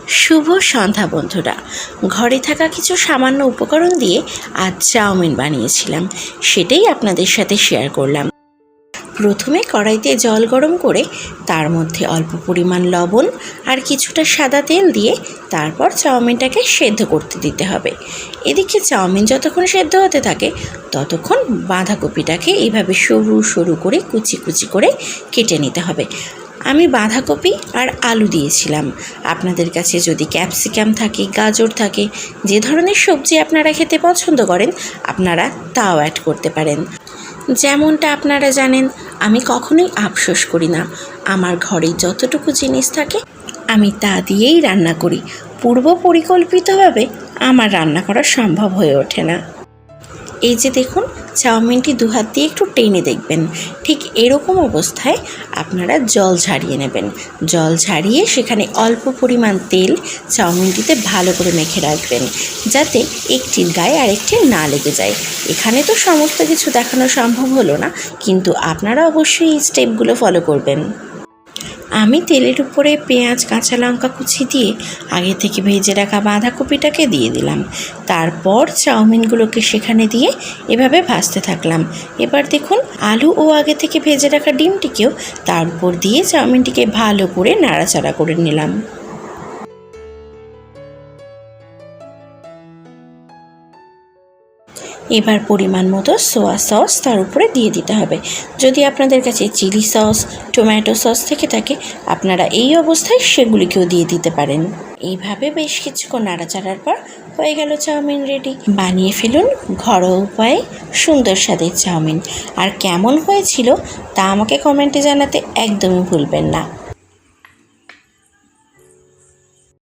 শুভ সন্ধ্যা বন্ধুরা। ঘরে থাকা কিছু সামান্য উপকরণ দিয়ে আজ চাউমিন বানিয়েছিলাম, সেটাই আপনাদের সাথে শেয়ার করলাম। প্রথমে কড়াইতে জল গরম করে তার মধ্যে অল্প পরিমাণ লবণ আর কিছুটা সাদা তেল দিয়ে তারপর চাউমিনটাকে সেদ্ধ করতে দিতে হবে। এদিকে চাউমিন যতক্ষণ সেদ্ধ হতে থাকে ততক্ষণ বাঁধাকপিটাকে এইভাবে সরু সরু করে কুচি কুচি করে কেটে নিতে হবে। আমি বাঁধাকপি আর আলু দিয়েছিলাম। আপনাদের কাছে যদি ক্যাপসিকাম থাকে, গাজর থাকে, যে ধরনের সবজি আপনারা খেতে পছন্দ করেন আপনারা তাও অ্যাড করতে পারেন। যেমনটা আপনারা জানেন, আমি কখনোই আফসোস করি না। আমার ঘরে যতটুকু জিনিস থাকে আমি তা দিয়েই রান্না করি। পূর্ব পরিকল্পিতভাবে আমার রান্না করা সম্ভব হয়ে ওঠে না। এই যে দেখুন, চাউমিনটি দু হাত দিয়ে একটু টেনে দেখবেন। ঠিক এরকম অবস্থায় আপনারা জল ঝারিয়ে নেবেন। জল ঝারিয়ে সেখানে অল্প পরিমাণ তেল চাউমিনটিতে ভালো করে মেখে রাখবেন, যাতে একটির গায়ে আরেকটি না লেগে যায়। এখানে তো সমস্ত কিছু দেখানো সম্ভব হলো না, কিন্তু আপনারা অবশ্যই এই স্টেপগুলো ফলো করবেন। আমি তেলের উপরে পেঁয়াজ, কাঁচা লঙ্কা কুচি দিয়ে আগে থেকে ভেজে রাখা বাঁধাকপিটাকে দিয়ে দিলাম। তারপর চাউমিনগুলোকে সেখানে দিয়ে এভাবে ভাজতে থাকলাম। এবার দেখুন, আলু ও আগে থেকে ভেজে রাখা ডিমটিকেও তার উপর দিয়ে চাউমিনটিকে ভালো করে নাড়াচাড়া করে নিলাম। এবার পরিমাণ মতো সোয়া সস তার উপরে দিয়ে দিতে হবে। যদি আপনাদের কাছে চিলি সস, টমেটো সস থেকে থাকে আপনারা এই অবস্থায় সেগুলিকেও দিয়ে দিতে পারেন। এইভাবে বেশ কিছুক্ষণ নাড়াচাড়ার পর হয়ে গেল চাউমিন রেডি। বানিয়ে ফেলুন ঘরোয়া উপায়ে সুন্দর স্বাদের চাউমিন। আর কেমন হয়েছিল তা আমাকে কমেন্টে জানাতে একদমই ভুলবেন না।